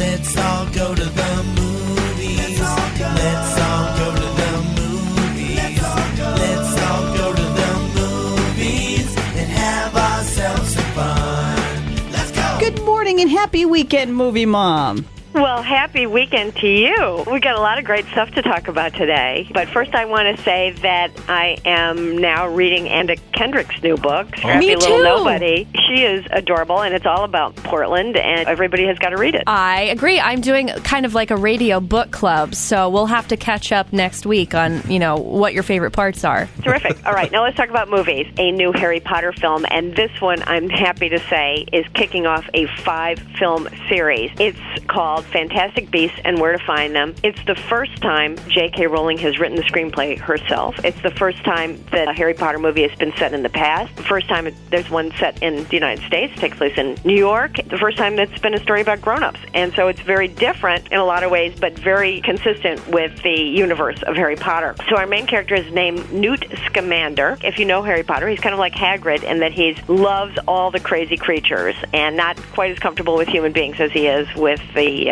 Let's all go to the movies. Let's all go to the movies. Let's all go to the movies and have ourselves some fun. Let's go. Good morning and happy weekend, Movie Mom. Well, happy weekend to you. We got a lot of great stuff to talk about today. But first I want to say that I am now reading Anna Kendrick's new book, Scrappy Little Nobody. She is adorable, and it's all about Portland, and everybody has got to read it. I agree. I'm doing kind of like a radio book club, so we'll have to catch up next week on, what your favorite parts are. Terrific. All right, now let's talk about movies. A new Harry Potter film, and this one, I'm happy to say, is kicking off a 5-film series. It's called Fantastic Beasts and Where to Find Them. It's the first time J.K. Rowling has written the screenplay herself. It's the first time that a Harry Potter movie has been set in the past. The first time there's one set in the United States. It takes place in New York. The first time that's been a story about grown-ups. And so it's very different in a lot of ways, but very consistent with the universe of Harry Potter. So our main character is named Newt Scamander. If you know Harry Potter, he's kind of like Hagrid in that he loves all the crazy creatures and not quite as comfortable with human beings as he is with the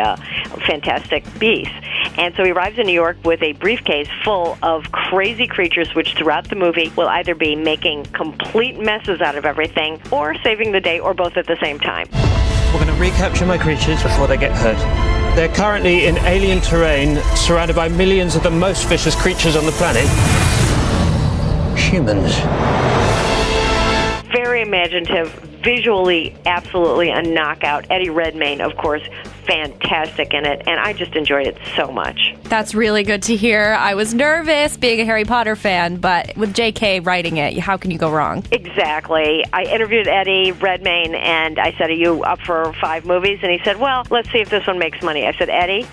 Fantastic Beasts. And so he arrives in New York with a briefcase full of crazy creatures, which throughout the movie will either be making complete messes out of everything or saving the day, or both at the same time. We're going to recapture my creatures before they get hurt. They're currently in alien terrain, surrounded by millions of the most vicious creatures on the planet. Humans. Very imaginative, visually absolutely a knockout. Eddie Redmayne, of course, fantastic in it, and I just enjoyed it so much. That's really good to hear. I was nervous being a Harry Potter fan, but with J.K. writing it, how can you go wrong? Exactly. I interviewed Eddie Redmayne, and I said, are you up for 5 movies? And he said, well, let's see if this one makes money. I said, Eddie,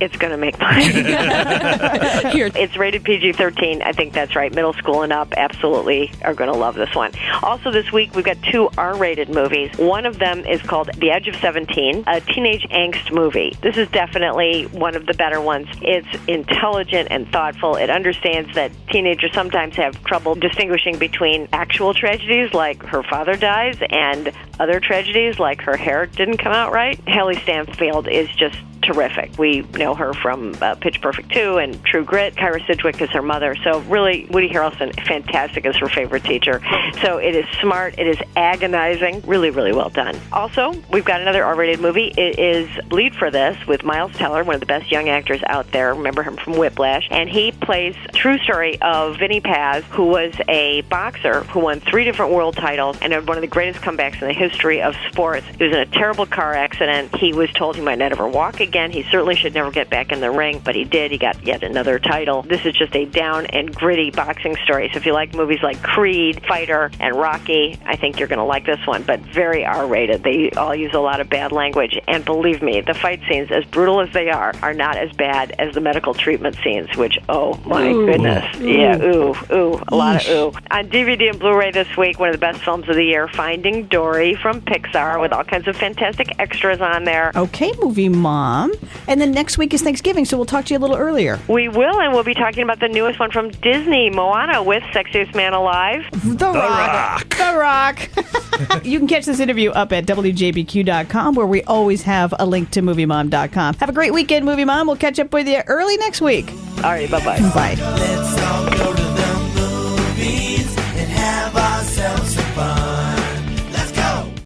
it's going to make money. It's rated PG-13. I think that's right. Middle school and up absolutely are going to love this one. Also this week, we've got 2 R-rated movies. One of them is called The Edge of 17, a teenage angst movie. This is definitely one of the better ones. It's intelligent and thoughtful. It understands that teenagers sometimes have trouble distinguishing between actual tragedies like her father dies and other tragedies like her hair didn't come out right. Haley Stanfield is just terrific. We know her from Pitch Perfect 2 and True Grit. Kyra Sidgwick is her mother. So really, Woody Harrelson, fantastic as her favorite teacher. So it is smart. It is agonizing. Really, really well done. Also, we've got another R-rated movie. It is Bleed for This with Miles Teller, one of the best young actors out there. Remember him from Whiplash. And he plays true story of Vinny Paz, who was a boxer who won 3 different world titles and had one of the greatest comebacks in the history of sports. He was in a terrible car accident. He was told he might not ever walk again. He certainly should never get back in the ring, but he did. He got yet another title. This is just a down and gritty boxing story. So if you like movies like Creed, Fighter, and Rocky, I think you're going to like this one, but very R-rated. They all use a lot of bad language, and believe me, the fight scenes, as brutal as they are not as bad as the medical treatment scenes, which, oh my goodness. Yeah, a lot of ooh. On DVD and Blu-ray this week, one of the best films of the year, Finding Dory from Pixar, with all kinds of fantastic extras on there. Okay, Movie Mom. And then next week is Thanksgiving, so we'll talk to you a little earlier. We will, and we'll be talking about the newest one from Disney, Moana, with Sexiest Man Alive. The Rock. You can catch this interview up at WJBQ.com, where we always have a link to MovieMom.com. Have a great weekend, Movie Mom. We'll catch up with you early next week. All right, bye-bye. Bye. Let's all go